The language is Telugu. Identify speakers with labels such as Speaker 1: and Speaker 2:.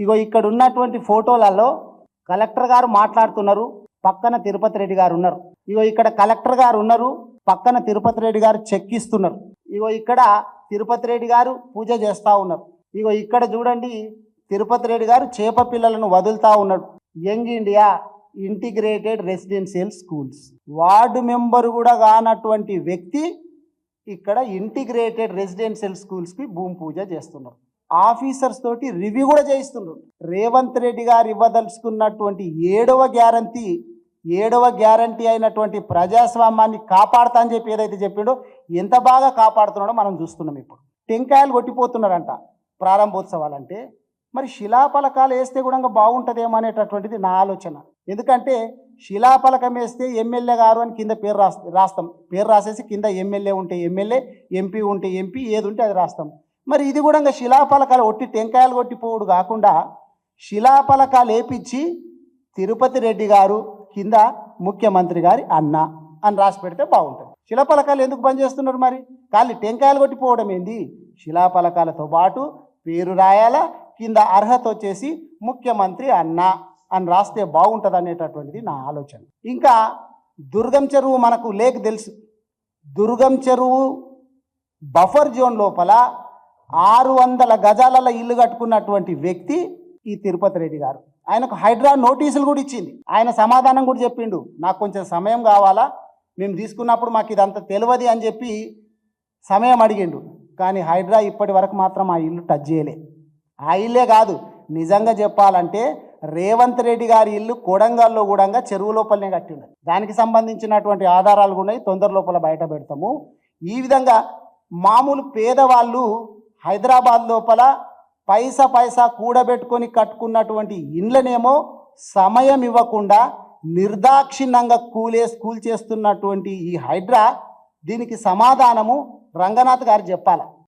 Speaker 1: ఇగో ఇక్కడ ఉన్నటువంటి ఫోటోలలో కలెక్టర్ గారు మాట్లాడుతున్నారు, పక్కన తిరుపతి రెడ్డి గారు ఉన్నారు. ఇగో ఇక్కడ కలెక్టర్ గారు ఉన్నారు, పక్కన తిరుపతి రెడ్డి గారు చెక్ ఇస్తున్నారు. ఇగో ఇక్కడ తిరుపతి రెడ్డి గారు పూజ చేస్తూ ఉన్నారు. ఇగో ఇక్కడ చూడండి, తిరుపతి రెడ్డి గారు చేప పిల్లలను వదులుతూ ఉన్నాడు. Young India integrated residential schools ward member కూడా కానటువంటి వ్యక్తి ఇక్కడ ఇంటిగ్రేటెడ్ రెసిడెన్షియల్ స్కూల్స్కి భూమి పూజ చేస్తున్నారు. ఆఫీసర్స్ తోటి రివ్యూ కూడా చేయిస్తున్నారు. రేవంత్ రెడ్డి గారు ఇవ్వదలుచుకున్నటువంటి ఏడవ గ్యారంటీ అయినటువంటి ప్రజాస్వామ్యాన్ని కాపాడుతా అని చెప్పి ఏదైతే చెప్పిండో ఎంత బాగా కాపాడుతున్నాడో మనం చూస్తున్నాం. ఇప్పుడు టెంకాయలు కొట్టిపోతున్నారంట ప్రారంభోత్సవాలంటే, మరి శిలాఫలకాలు వేస్తే కూడా బాగుంటుందేమో అనేటటువంటిది నా ఆలోచన. ఎందుకంటే శిలాఫలకం వేస్తే ఎమ్మెల్యే గారు అని కింద పేరు రాస్తాం, పేరు రాసేసి కింద ఎమ్మెల్యే ఉంటే ఎమ్మెల్యే, ఎంపీ ఉంటే ఎంపీ, ఏది ఉంటే అది రాస్తాం. మరి ఇది కూడా శిలాఫలకాలు ఒట్టి టెంకాయలు కొట్టిపోవుడు కాకుండా శిలాఫలకాలు వేపించి తిరుపతి రెడ్డి గారు కింద ముఖ్యమంత్రి గారి అన్న అని రాసి పెడితే బాగుంటుంది. శిలాఫలకాలు ఎందుకు బంద్ చేస్తున్నారు? మరి ఖాళీ టెంకాయలు కొట్టిపోవడం ఏంది? శిలాఫలకాలతో పాటు పేరు రాయాలా, కింద అర్హత వచ్చేసి ముఖ్యమంత్రి అన్న అని రాస్తే బాగుంటుంది అనేటటువంటిది నా ఆలోచన. ఇంకా దుర్గం చెరువు మనకు లేక్ తెలుసు. దుర్గం చెరువు బఫర్ జోన్ లోపల 600 గజాలలో ఇల్లు కట్టుకున్నటువంటి వ్యక్తి ఈ తిరుపతి రెడ్డి గారు. ఆయనకు హైడ్రా నోటీసులు కూడా ఇచ్చింది. ఆయన సమాధానం కూడా చెప్పిండు, నాకు కొంచెం సమయం కావాలా, మేము తీసుకున్నప్పుడు మాకు ఇదంతా తెలియదు అని చెప్పి సమయం అడిగిండు. కానీ హైడ్రా ఇప్పటి వరకు మాత్రం ఆ ఇల్లు టచ్ చేయలే. ఆ ఇల్లే కాదు, నిజంగా చెప్పాలంటే రేవంత్ రెడ్డి గారి ఇల్లు కొడంగల్లో కూడా చెరువు లోపలనే కట్టిండు. దానికి సంబంధించినటువంటి ఆధారాలు కూడా తొందర లోపల బయట పెడతాము. ఈ విధంగా మామూలు పేదవాళ్ళు హైదరాబాద్ లోపల పైసా కూడబెట్టుకొని కట్టుకున్నటువంటి ఇండ్లనేమో సమయం ఇవ్వకుండా నిర్దాక్షిణ్యంగా కూల్ చేస్తున్నటువంటి ఈ హైడ్రా, దీనికి సమాధానము రంగనాథ్ గారు చెప్పాలి.